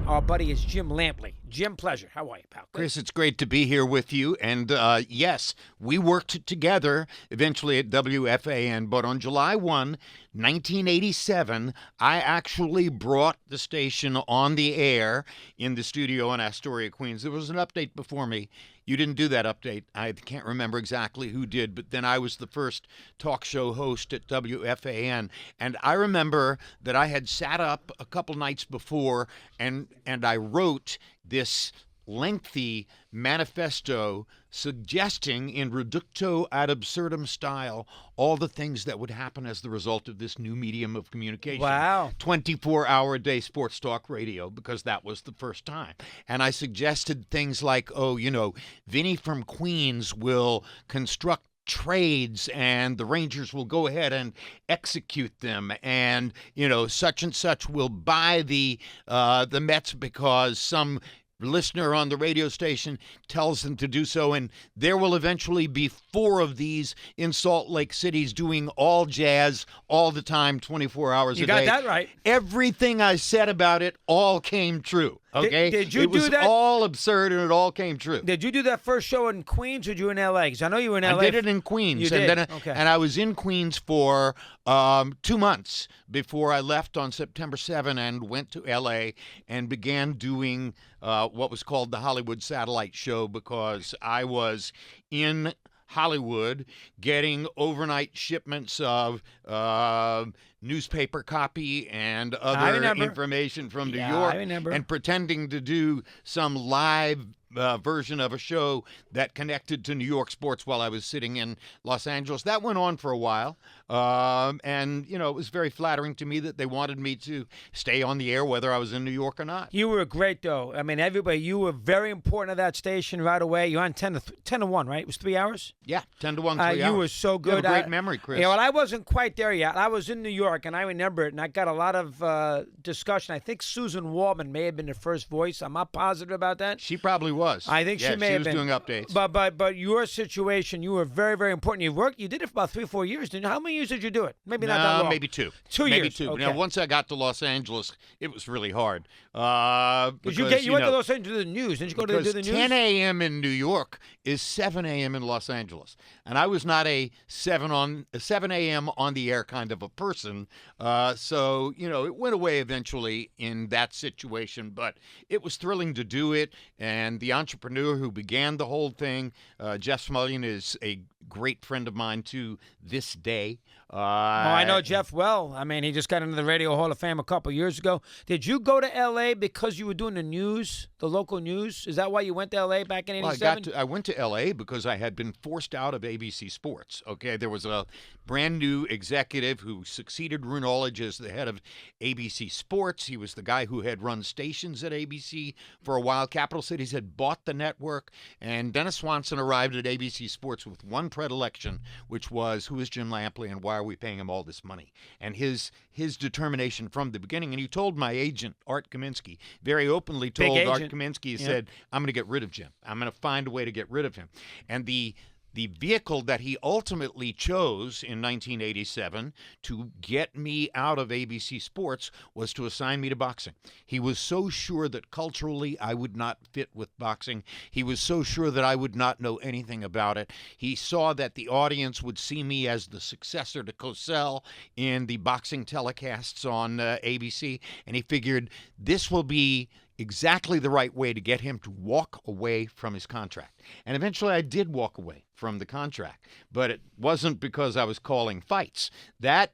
Our buddy is Jim Lampley. Jim, pleasure. How are you, pal? Chris, it's great to be here with you. And yes, we worked together eventually at WFAN, but on July 1, 1987, I actually brought the station on the air in the studio in Astoria, Queens. There was an update before me. You didn't do that update. I can't remember exactly who did, but then I was the first talk show host at WFAN. And I remember that I had sat up a couple nights before and I wrote this lengthy manifesto suggesting in reducto ad absurdum style all the things that would happen as the result of this new medium of communication. Wow. 24-hour-a-day sports talk radio, because that was the first time. And I suggested things like, Vinny from Queens will construct trades and the Rangers will go ahead and execute them, and such and such will buy the Mets because some listener on the radio station tells them to do so, and there will eventually be 4 of these in Salt Lake City's doing all jazz all the time, 24 hours a day. You got that right. Everything I said about it all came true. Okay, Did you it was do that? all absurd, and it all came true. Did you do that first show in Queens, or did you in L.A.? Because I know you were in L.A. I did it in Queens. You did? And then, Okay. And I was in Queens for 2 months before I left on September 7 and went to L.A. and began doing what was called the Hollywood Satellite Show, because I was in Hollywood getting overnight shipments of newspaper copy and other information from New York, and pretending to do some live version of a show that connected to New York sports while I was sitting in Los Angeles. That went on for a while, and it was very flattering to me that they wanted me to stay on the air whether I was in New York or not. You were great, though. I mean, everybody, you were very important to that station right away. You're on 10 to 1, right? It was 3 hours? Yeah, 10 to 1, 3 hours. You were so good. You have a great memory, Chris. Well, I wasn't quite there yet. I was in New York, and I remember it, and I got a lot of discussion. I think Susan Waldman may have been the first voice. I'm not positive about that. She probably was. I think she may have been. She was doing updates. But your situation, you were very, very important. You did it for about 3 or 4 years, didn't you? How many years did you do it? Maybe not that long. Maybe 2. 2 years. Maybe 2. Okay. Now, once I got to Los Angeles, it was really hard. You went to Los Angeles to do the news. Didn't you go to do the news? 10 a.m. in New York is 7 a.m. in Los Angeles. And I was not a 7 a.m. on the air kind of a person. So, it went away eventually in that situation. But it was thrilling to do it. And the entrepreneur who began the whole thing, Jeff Smullian, is a great friend of mine to this day. I know Jeff well. I mean, he just got into the Radio Hall of Fame a couple years ago. Did you go to L.A. because you were doing the news, the local news? Is that why you went to L.A. back in 87? Well, I went to L.A. because I had been forced out of ABC Sports. Okay, there was a brand new executive who succeeded Runologe as the head of ABC Sports. He was the guy who had run stations at ABC for a while. Capital Cities had bought the network, and Dennis Swanson arrived at ABC Sports with one predilection, which was, who is Jim Lampley and why are we paying him all this money? And his determination from the beginning, and he told my agent, Art Kaminsky, very openly told Art Kaminsky, he said, I'm going to get rid of Jim. I'm going to find a way to get rid of him. And the vehicle that he ultimately chose in 1987 to get me out of ABC Sports was to assign me to boxing. He was so sure that culturally I would not fit with boxing. He was so sure that I would not know anything about it. He saw that the audience would see me as the successor to Cosell in the boxing telecasts on ABC, and he figured this will be exactly the right way to get him to walk away from his contract. And eventually I did walk away from the contract, but it wasn't because I was calling fights. That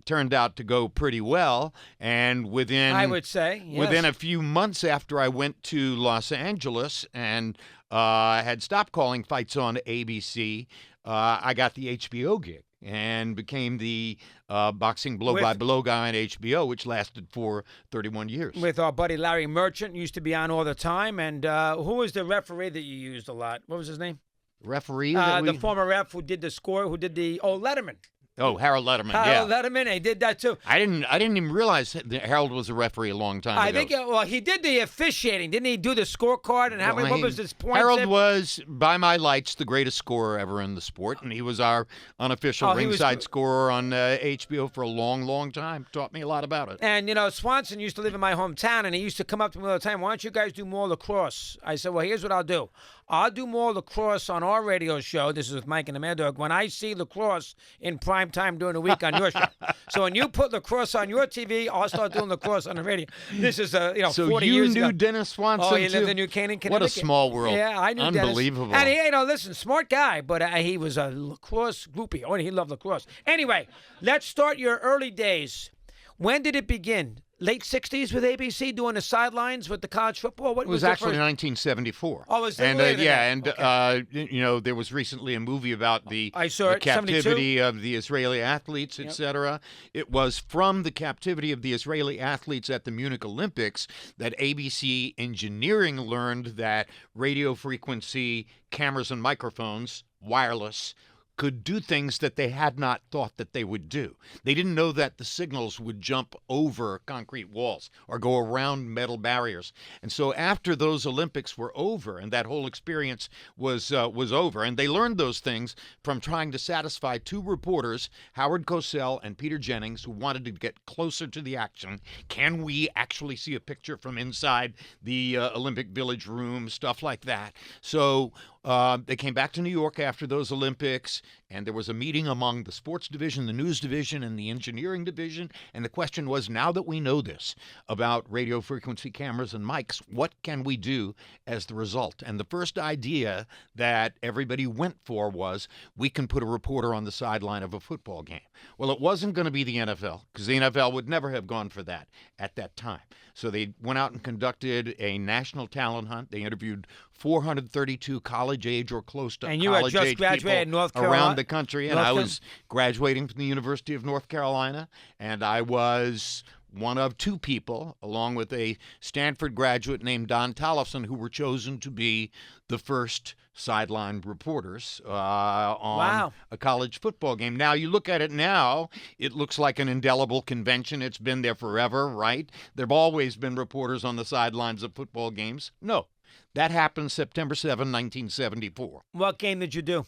turned out to go pretty well, and within a few months after I went to Los Angeles and had stopped calling fights on ABC, I got the HBO gig and became the boxing blow-by-blow guy on HBO, which lasted for 31 years. With our buddy Larry Merchant, used to be on all the time. And who was the referee that you used a lot? What was his name? Referee? The former ref who did the score, Letterman. Oh, Harold Letterman. Harold Letterman, he did that too. I didn't even realize that Harold was a referee a long time ago. I think, well, he did the officiating. Didn't he do the scorecard and how many, what was his points? Harold was, by my lights, the greatest scorer ever in the sport, and he was our unofficial ringside scorer on HBO for a long, long time. Taught me a lot about it. And, you know, Swanson used to live in my hometown, and he used to come up to me all the time, why don't you guys do more lacrosse? I said, well, here's what I'll do. I'll do more lacrosse on our radio show. This is with Mike and the Mad Dog. When I see lacrosse in prime time during the week on your show. So when you put lacrosse on your TV, I'll start doing lacrosse on the radio. This is, 40 years ago. So you knew Dennis Swanson, Oh, he lived in New Canaan, Connecticut. What a small world. Yeah, I knew Unbelievable. Dennis. And he, listen, smart guy, but he was a lacrosse groupie. Oh, he loved lacrosse. Anyway, let's start your early days. When did it begin? Late 60s with ABC doing the sidelines with the college football? What it was actually 1974. Oh, was and later and okay. There was recently a movie about the captivity captivity of the Israeli athletes, etc. It was from the captivity of the Israeli athletes at the Munich Olympics that ABC Engineering learned that radio frequency cameras and microphones, wireless, could do things that they had not thought that they would do. They didn't know that the signals would jump over concrete walls or go around metal barriers. And so after those Olympics were over and that whole experience was over, and they learned those things from trying to satisfy two reporters, Howard Cosell and Peter Jennings, who wanted to get closer to the action. Can we actually see a picture from inside the Olympic Village room, stuff like that? So they came back to New York after those Olympics, and there was a meeting among the sports division, the news division, and the engineering division. And the question was, now that we know this about radio frequency cameras and mics, what can we do as the result? And the first idea that everybody went for was, we can put a reporter on the sideline of a football game. Well, it wasn't going to be the NFL, because the NFL would never have gone for that at that time. So they went out and conducted a national talent hunt. They interviewed 432 college age or close to and you college had just age graduated people in North Carolina, around the country. And I was graduating from the University of North Carolina, and I was one of two people, along with a Stanford graduate named Don Tollefson, who were chosen to be the first sideline reporters on a college football game. Now, you look at it now, it looks like an indelible convention. It's been there forever, right? There have always been reporters on the sidelines of football games. No, that happened September 7, 1974. What game did you do?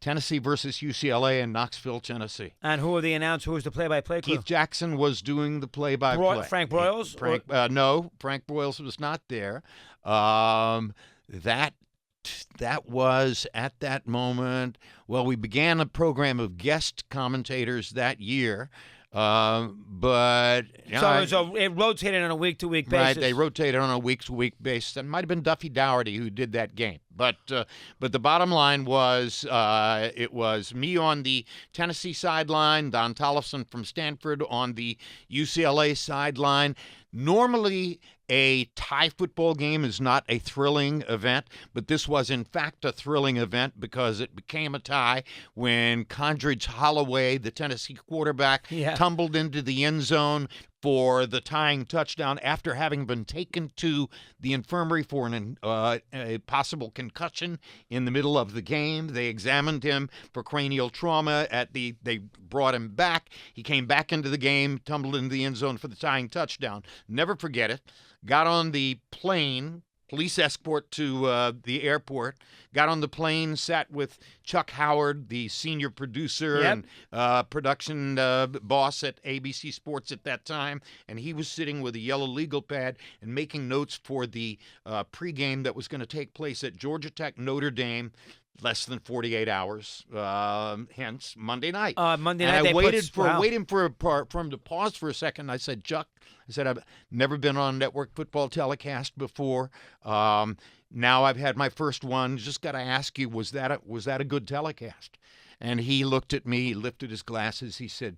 Tennessee versus UCLA in Knoxville, Tennessee. And who were the announcers? Who was the play-by-play crew? Keith Jackson was doing the play-by-play. Frank Broyles? No, Frank Broyles was not there. That was at that moment. Well, we began a program of guest commentators that year. But it rotated on a week-to-week basis. Right, they rotated on a week-to-week basis. It might have been Duffy Dougherty who did that game. But the bottom line was it was me on the Tennessee sideline, Don Tollefson from Stanford on the UCLA sideline. Normally, a tie football game is not a thrilling event, but this was, in fact, a thrilling event because it became a tie when Condridge Holloway, the Tennessee quarterback, tumbled into the end zone for the tying touchdown after having been taken to the infirmary for a possible concussion in the middle of the game. They examined him for cranial trauma. They brought him back. He came back into the game, tumbled into the end zone for the tying touchdown. Never forget it. Got on the plane, police escort to the airport, got on the plane, sat with Chuck Howard, the senior producer and production boss at ABC Sports at that time, and he was sitting with a yellow legal pad and making notes for the pregame that was going to take place at Georgia Tech Notre Dame. Less than 48 hours, hence Monday night. Monday night. And I waited for him to pause for a second. I said, Chuck, I've never been on a network football telecast before. Now I've had my first one. Just got to ask you, was that a good telecast? And he looked at me, lifted his glasses. He said,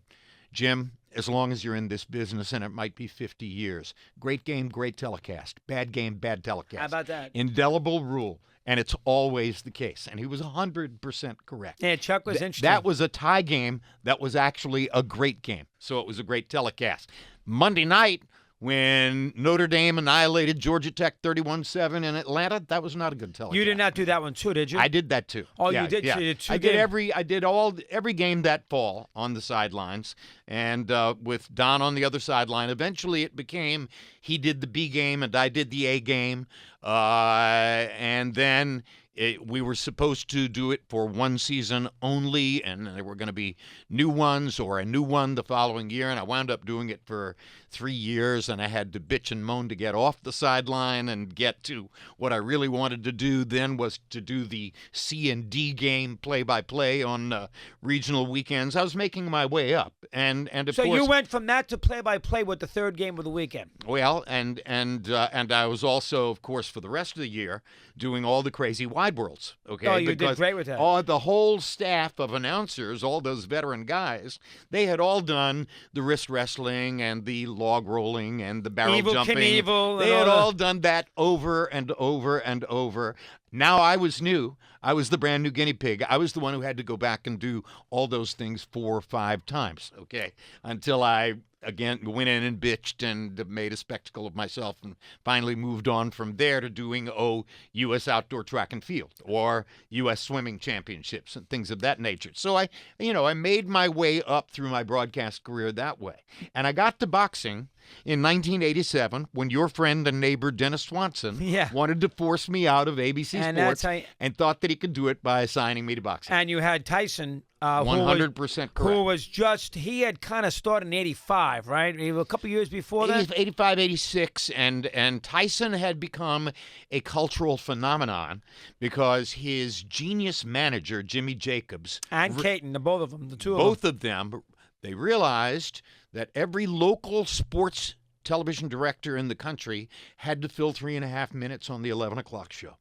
Jim, as long as you're in this business, and it might be 50 years, great game, great telecast. Bad game, bad telecast. How about that? Indelible rule. And it's always the case. And he was 100% correct. Yeah, Chuck was interesting. That was a tie game that was actually a great game. So it was a great telecast. Monday night when Notre Dame annihilated Georgia Tech 31-7 in Atlanta. That was not a good telecast. You did not do that one too, did you? I did that too. Oh, yeah, you did. Yeah. So you did two I did games. every game that fall on the sidelines, and with Don on the other sideline. Eventually, it became he did the B game and I did the A game, and then. We were supposed to do it for one season only, and there were going to be new ones or a new one the following year, and I wound up doing it for 3 years, and I had to bitch and moan to get off the sideline and get to what I really wanted to do then was to do the C and D game play-by-play on regional weekends. I was making my way up, and of So course... you went from that to play-by-play with the third game of the weekend. Well, and I was also, of course, for the rest of the year, doing all the crazy wide worlds. Okay, Oh, you did great with that. The whole staff of announcers, all those veteran guys, they had all done the wrist wrestling and the log rolling and the barrel Evel jumping. Knievel They and had all all done that over and over and over. Now I was new. I was the brand new guinea pig. I was the one who had to go back and do all those things 4 or 5 times, okay, until I, again, went in and bitched and made a spectacle of myself and finally moved on from there to doing, U.S. outdoor track and field or U.S. swimming championships and things of that nature. So I made my way up through my broadcast career that way. And I got to boxing in 1987 when your friend and neighbor Dennis Swanson wanted to force me out of ABC Sports and thought that he could do it by assigning me to boxing. And you had Tyson, 100% correct. Who was he had kind of started in 85, right? A couple years before that? 85, 86, and Tyson had become a cultural phenomenon because his genius manager, Jimmy Jacobs. And Caton, both of them, the two of them. Both of them, they realized that every local sports television director in the country had to fill 3.5 minutes on the 11 o'clock show.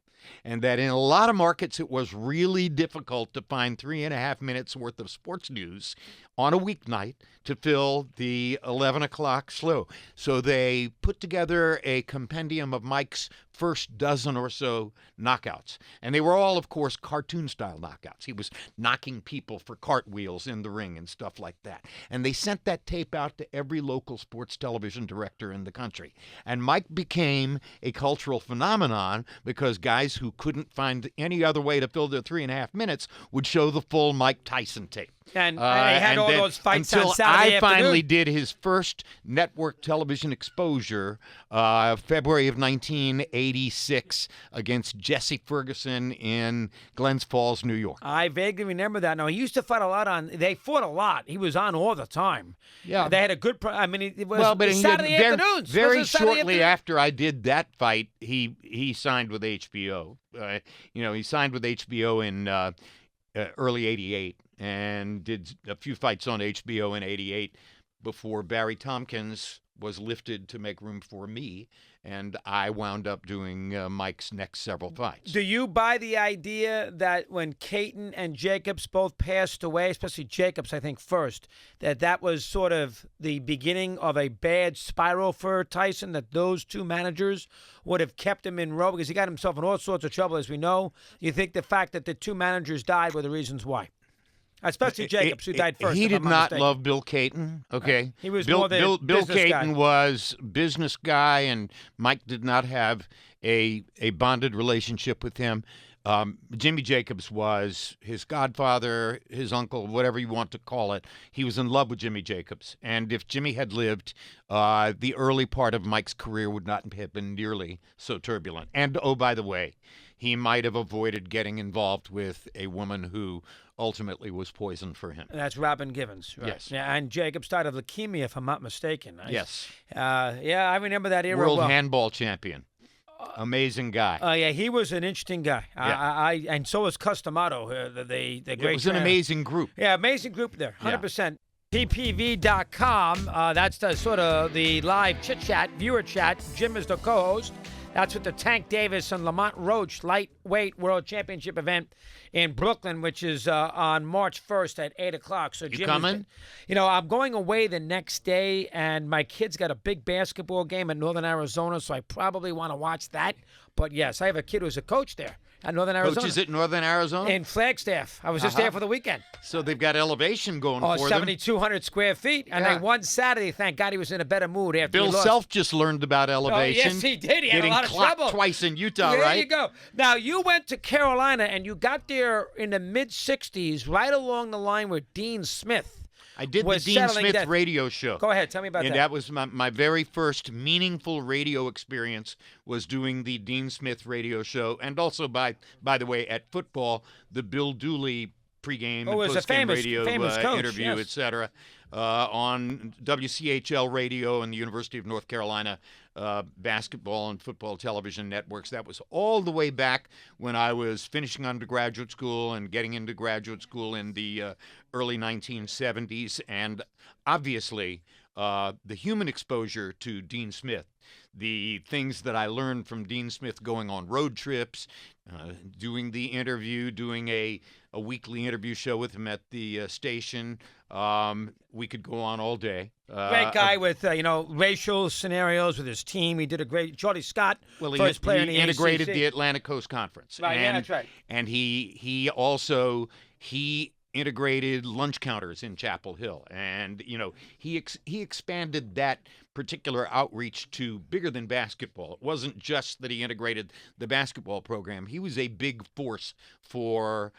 And that in a lot of markets, it was really difficult to find 3.5 minutes worth of sports news on a weeknight to fill the 11 o'clock slow. So they put together a compendium of Mike's first dozen or so knockouts. And they were all, of course, cartoon-style knockouts. He was knocking people for cartwheels in the ring and stuff like that. And they sent that tape out to every local sports television director in the country. And Mike became a cultural phenomenon because guys who couldn't find any other way to fill their 3.5 minutes would show the full Mike Tyson tape. And they had all those fights on until Saturday I afternoon. finally did his first network television exposure, February of 1986, against Jesse Ferguson in Glens Falls, New York. I vaguely remember that. Now, he used to fight a lot they fought a lot. He was on all the time. Yeah. They had a good, it was Saturday afternoons. Very shortly after I did that fight, he signed with HBO. He signed with HBO in early 88 and did a few fights on HBO in 88 before Barry Tompkins was lifted to make room for me, and I wound up doing Mike's next several fights. Do you buy the idea that when Caton and Jacobs both passed away, especially Jacobs, I think first, that was sort of the beginning of a bad spiral for Tyson, that those two managers would have kept him in row because he got himself in all sorts of trouble, as we know? You think the fact that the two managers died were the reasons why? Especially Jacobs, who died first. He did not love Bill Caton, okay? He was Bill, more the Bill business Caton guy. was business guy, and Mike did not have a bonded relationship with him. Jimmy Jacobs was his godfather, his uncle, whatever you want to call it. He was in love with Jimmy Jacobs. And if Jimmy had lived, the early part of Mike's career would not have been nearly so turbulent. And, oh, by the way, he might have avoided getting involved with a woman who ultimately was poisoned for him. That's Robin Givens. Right? Yes. Yeah, and Jacobs died of leukemia, if I'm not mistaken. Yes. Yeah, I remember that era World well. handball champion. Amazing guy. Yeah, he was an interesting guy. Yeah. And so was Customato, the great It was an amazing group. Yeah, amazing group there, 100%. PPV.com, that's the sort of the live chit-chat, viewer chat. Jim is the co-host. That's with the Tank Davis and Lamont Roach, light weight world championship event in Brooklyn, which is on March 1st at 8 o'clock. So You Jim coming? I'm going away the next day, and my kid's got a big basketball game in Northern Arizona, so I probably want to watch that. But yes, I have a kid who's a coach there at Northern Arizona. Coaches at Northern Arizona? In Flagstaff. I was just there for the weekend. So they've got elevation going Oh, for them. 7,200 square feet. And Yeah. they won Saturday. Thank God he was in a better mood after Bill he lost. Self just learned about elevation. Oh, yes, he did. He had a Getting lot of clocked trouble. twice in Utah, There right? you go. Now, you went to Carolina, and you got there in the mid-'60s, right along the line where Dean Smith I did the was Dean settling Smith death. radio show. Go ahead. Tell me about And that. that was my very first meaningful radio experience was doing the Dean Smith radio show. And also, by the way, at football, the Bill Dooley pregame Oh, it and was a postgame famous radio coach, interview, yes. et cetera, on WCHL radio and the University of North Carolina basketball and football television networks. That was all the way back when I was finishing undergraduate school and getting into graduate school in the early 1970s. And obviously, the human exposure to Dean Smith, the things that I learned from Dean Smith going on road trips, doing the interview, doing a weekly interview show with him at the station. We could go on all day. Great guy with, racial scenarios with his team. He did a great Jordy Scott, Well, first player in he the integrated ACC. the Atlantic Coast Conference. Right, yeah, and, that's right. And he also integrated lunch counters in Chapel Hill, and he expanded that particular outreach to bigger than basketball. It wasn't just that he integrated the basketball program. He was a big force for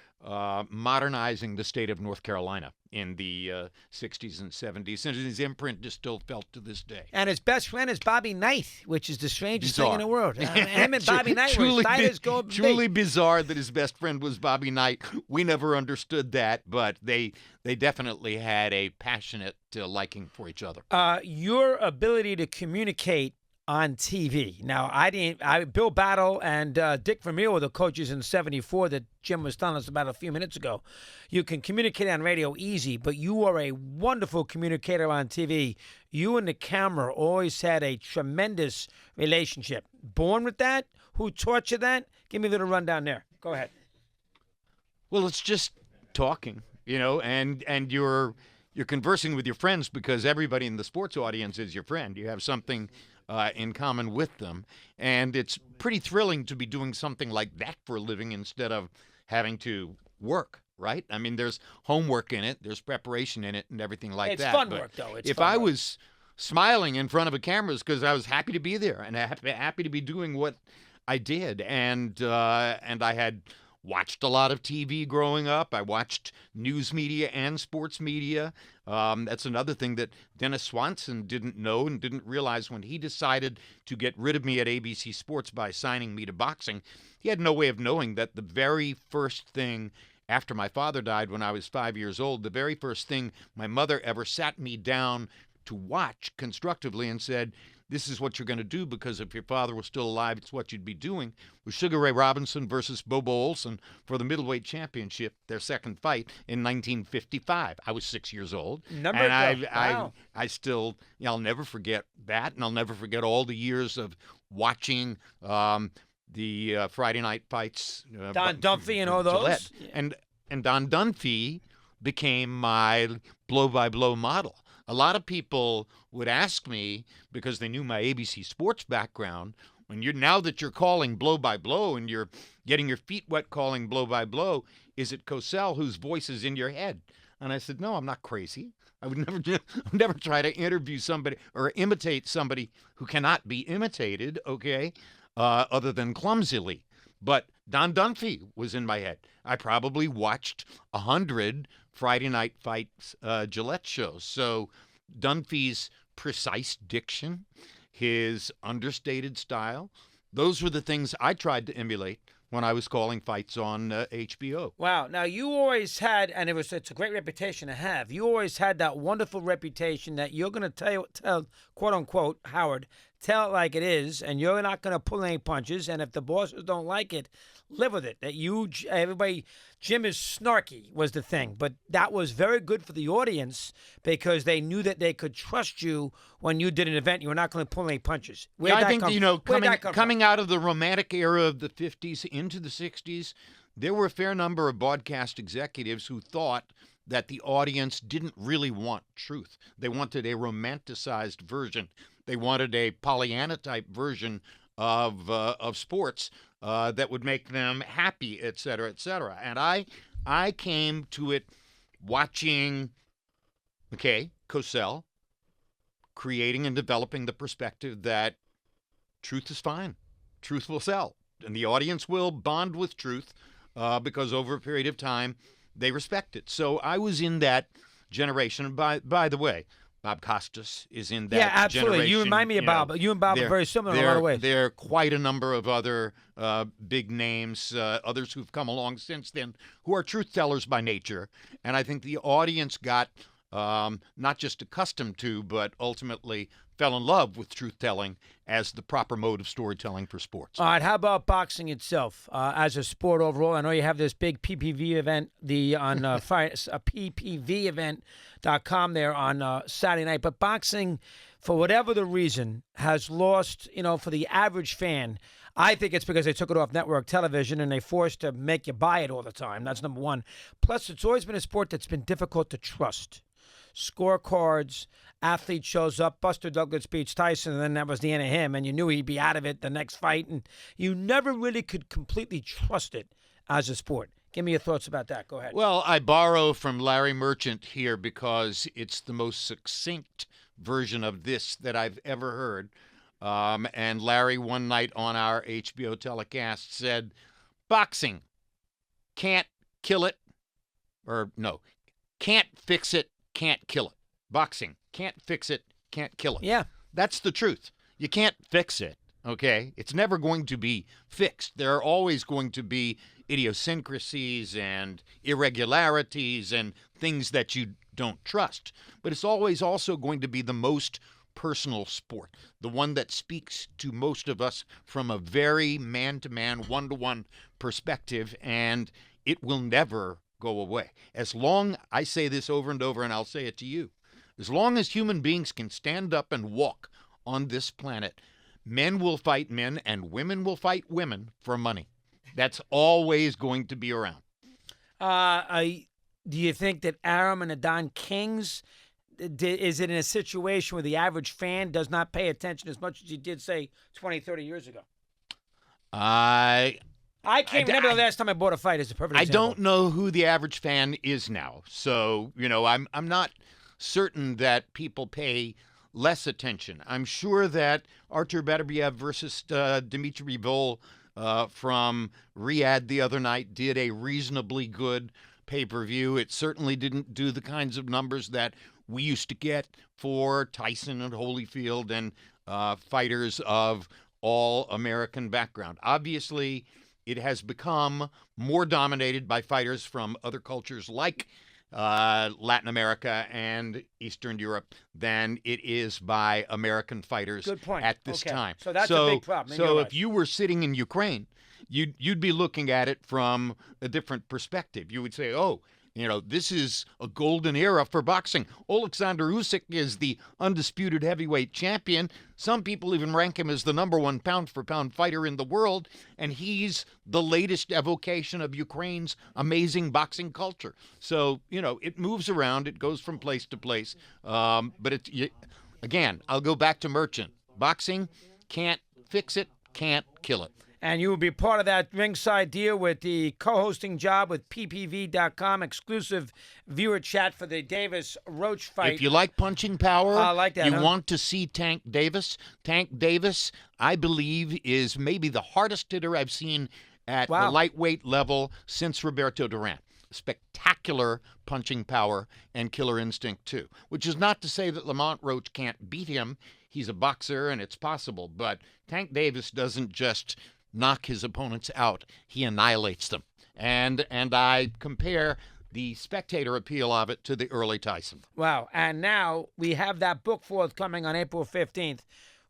modernizing the state of North Carolina in the 60s and 70s, and his imprint is still felt to this day. And his best friend is Bobby Knight, which is the strangest thing in the world. Him and Tru- Bobby Knight were truly as tight bi- as go be. Truly bizarre that his best friend was Bobby Knight. We never understood that, but they definitely had a passionate liking for each other. Your ability to communicate on TV. Now, Bill Battle and Dick Vermeer were the coaches in '74 that Jim was telling us about a few minutes ago. You can communicate on radio easy, but you are a wonderful communicator on TV. You and the camera always had a tremendous relationship. Born with that? Who taught you that? Give me a little rundown there. Go ahead. Well, it's just talking, and you're conversing with your friends because everybody in the sports audience is your friend. You have something in common with them, and it's pretty thrilling to be doing something like that for a living instead of having to work, right? I mean, there's homework in it, there's preparation in it, and everything like It's that. fun But work, though. if I was smiling in front of a camera, it's because I was happy to be there and happy to be doing what I did, and I had watched a lot of TV growing up. I watched news media and sports media. That's another thing that Dennis Swanson didn't know and didn't realize when he decided to get rid of me at ABC Sports by signing me to boxing. He had no way of knowing that the very first thing after my father died when I was 5 years old, the very first thing my mother ever sat me down to watch constructively and said, "This is what you're going to do because if your father was still alive, it's what you'd be doing," was Sugar Ray Robinson versus Bobo Olson for the middleweight championship, their second fight in 1955. I was 6 years old. Wow. I still, I'll never forget that, and I'll never forget all the years of watching the Friday night fights. Don Dunphy and all those? Gillette. And Don Dunphy became my blow-by-blow model. A lot of people would ask me, because they knew my ABC Sports background, now that you're calling blow by blow and you're getting your feet wet calling blow by blow, is it Cosell whose voice is in your head? And I said, no, I'm not crazy. I would never try to interview somebody or imitate somebody who cannot be imitated, okay, other than clumsily. But Don Dunphy was in my head. I probably watched 100 Friday Night Fights Gillette shows. So Dunphy's precise diction, his understated style, those were the things I tried to emulate when I was calling fights on HBO. Wow. Now, you always had, and it's a great reputation to have, you always had that wonderful reputation that you're going to tell, quote unquote, Howard, tell it like it is, and you're not going to pull any punches. And if the bosses don't like it, live with it. That everybody, Jim is snarky was the thing, but that was very good for the audience because they knew that they could trust you when you did an event. You were not going to pull any punches. Yeah, I think coming out of the romantic era of the 50s into the 60s, there were a fair number of broadcast executives who thought that the audience didn't really want truth. They wanted a romanticized version. They wanted a Pollyanna-type version of sports that would make them happy, et cetera, et cetera. And I came to it watching McKay, Cosell, creating and developing the perspective that truth is fine. Truth will sell. And the audience will bond with truth because over a period of time, they respect it. So I was in that generation. And by the way, Bob Costas is in that generation. Yeah, absolutely. Generation. You remind me of Bob. You and Bob are very similar in a lot of ways. There are quite a number of other big names, others who've come along since then, who are truth tellers by nature. And I think the audience got not just accustomed to, but ultimately fell in love with truth-telling as the proper mode of storytelling for sports. All right, how about boxing itself as a sport overall? I know you have this big PPV event on ppvevent.com there on Saturday night, but boxing, for whatever the reason, has lost, for the average fan. I think it's because they took it off network television and they forced to make you buy it all the time. That's number one. Plus, it's always been a sport that's been difficult to trust. Scorecards, athlete shows up, Buster Douglas beats Tyson, and then that was the end of him, and you knew he'd be out of it the next fight, and you never really could completely trust it as a sport. Give me your thoughts about that. Go ahead. Well, I borrow from Larry Merchant here because it's the most succinct version of this that I've ever heard. And Larry, one night on our HBO telecast, said, boxing can't kill it, or no, can't fix it, can't kill it. Boxing can't fix it, can't kill it. Yeah. That's the truth. You can't fix it, okay? It's never going to be fixed. There are always going to be idiosyncrasies and irregularities and things that you don't trust. But it's always also going to be the most personal sport, the one that speaks to most of us from a very man-to-man, one-to-one perspective, and it will never go away. As long, I say this over and over, and I'll say it to you, as long as human beings can stand up and walk on this planet, men will fight men and women will fight women for money. That's always going to be around. Do you think that Arum and the Don Kings, is it in a situation where the average fan does not pay attention as much as he did, say, 20, 30 years ago? I can't remember the last time I bought a fight as a perfect example. I don't know who the average fan is now. So, I'm not certain that people pay less attention. I'm sure that Artur Beterbiev versus Dmitry Bivol from Riyadh the other night did a reasonably good pay-per-view. It certainly didn't do the kinds of numbers that we used to get for Tyson and Holyfield and fighters of all American background. Obviously, it has become more dominated by fighters from other cultures like Latin America and Eastern Europe than it is by American fighters at this time. So that's a big problem. So if you were sitting in Ukraine, you'd be looking at it from a different perspective. You would say, oh, this is a golden era for boxing. Oleksandr Usyk is the undisputed heavyweight champion. Some people even rank him as the number one pound-for-pound fighter in the world, and he's the latest evocation of Ukraine's amazing boxing culture. So, it moves around. It goes from place to place. But again, I'll go back to Merchant. Boxing can't fix it, can't kill it. And you will be part of that ringside deal with the co-hosting job with ppv.com, exclusive viewer chat for the Davis-Roach fight. If you like punching power, I like that, you want to see Tank Davis. Tank Davis, I believe, is maybe the hardest hitter I've seen at the lightweight level since Roberto Duran. Spectacular punching power and killer instinct, too. Which is not to say that Lamont Roach can't beat him. He's a boxer, and it's possible. But Tank Davis doesn't just knock his opponents out. He annihilates them. And I compare the spectator appeal of it to the early Tyson. Wow. And now we have that book forthcoming on April 15th.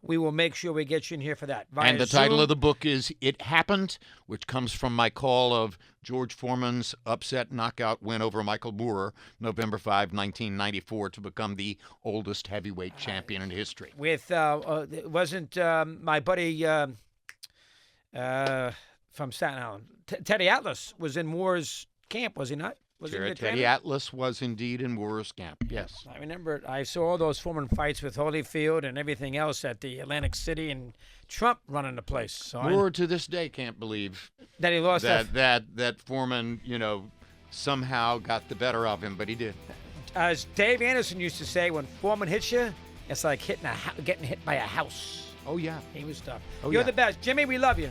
we will make sure we get you in here for that. Via And the title Zoom. of the book is It Happened, which comes from my call of George Foreman's upset knockout win over Michael Moorer, November 5, 1994, to become the oldest heavyweight champion in history. With it wasn't my buddy from Staten Island, Teddy Atlas was in Moore's camp, was he not? Was he in the Teddy camp? Atlas was indeed in Moorer's camp, yes. I remember it. I saw all those Foreman fights with Holyfield and everything else at the Atlantic City, and Trump running the place. So Moorer to this day can't believe that he lost that Foreman, somehow got the better of him, but he did. As Dave Anderson used to say, when Foreman hits you, it's like getting hit by a house. Oh, yeah. He was tough. Oh, You're yeah. the best. Jimmy, we love you.